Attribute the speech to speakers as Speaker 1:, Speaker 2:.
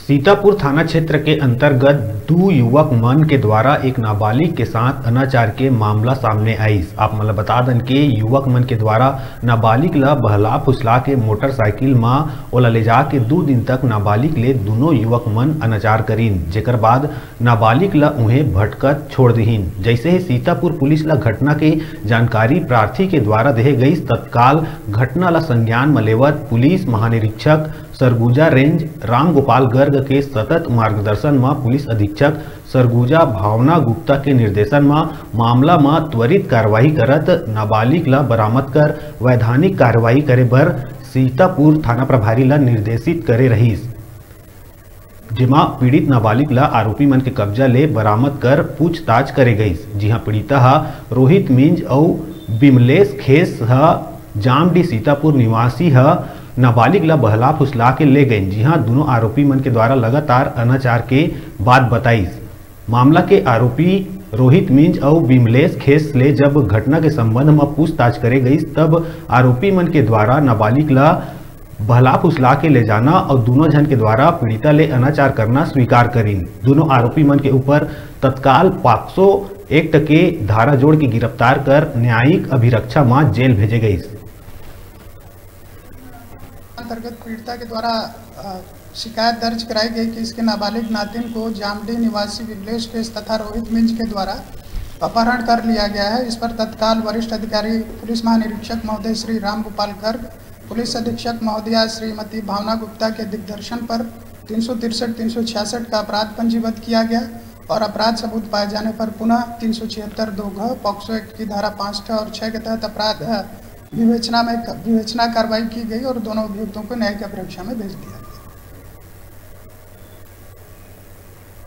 Speaker 1: सीतापुर थाना क्षेत्र के अंतर्गत दो युवक मन के द्वारा एक नाबालिग के साथ अनाचार के मामला सामने आई। आप मतलब बता दें कि युवक मन के द्वारा नाबालिग ला बहला फुसला के मोटरसाइकिल में ओला ले जाके 2 दिन तक नाबालिग ले दोनों युवक मन अनाचार करीन, जेकर बाद नाबालिग ला उन्हें भटकत छोड़ दीन। जैसे ही सीतापुर पुलिस ला घटना के जानकारी प्रार्थी के द्वारा दे गई, तत्काल घटना ला संज्ञान में लेवत पुलिस महानिरीक्षक सरगुजा रेंज राम गोपाल गर्ग के सतत मार्गदर्शन में पुलिस अधीक्षक सरगुजा भावना गुप्ता के निर्देशन में मामला में त्वरित कार्रवाई करत नाबालिग ला बरामद कर वैधानिक कार्रवाई करे बर सीतापुर थाना प्रभारी ला निर्देशित करे रहीस, जिमा पीड़ित नाबालिग ला आरोपी मन के कब्जा ले बरामद कर पूछताछ करे गई। जी हाँ, पीड़िता हा रोहित मिंज और बिमलेश खेस हा जामडी सीतापुर निवासी हा नाबालिग ला बहला फुसला के ले गए। जी हाँ, दोनों आरोपी मन के द्वारा लगातार अनाचार के बात बताई। मामला के आरोपी रोहित मिंज और बिमलेश खेस ले जब घटना के संबंध में पूछताछ करे गई, तब आरोपी मन के द्वारा नाबालिग ला बहला फुसला के ले जाना और दोनों जन के द्वारा पीड़िता ले अनाचार करना स्वीकार करी। दोनों आरोपी मन के ऊपर तत्काल पॉक्सो एक्ट के धारा जोड़ के गिरफ्तार कर न्यायिक अभिरक्षा में जेल भेजे गई।
Speaker 2: अंतर्गत पीड़िता के द्वारा शिकायत दर्ज कराई गई कि इसके नाबालिग नातिन को जामडी निवासी बिमलेश खेस तथा रोहित मिंज के द्वारा अपहरण कर लिया गया है। इस पर तत्काल वरिष्ठ अधिकारी पुलिस महानिरीक्षक महोदय श्री राम गोपाल गर्ग, पुलिस अधीक्षक महोदया श्रीमती भावना गुप्ता के दिग्दर्शन पर 363-366 का अपराध पंजीबद्ध किया गया और अपराध सबूत पाए जाने पर पुनः 376(2) पॉक्सो एक्ट की धारा 5 और 6 के तहत अपराध विवेचना कार्रवाई की गई और दोनों अभियुक्तों को न्यायिक परीक्षा में भेज दिया।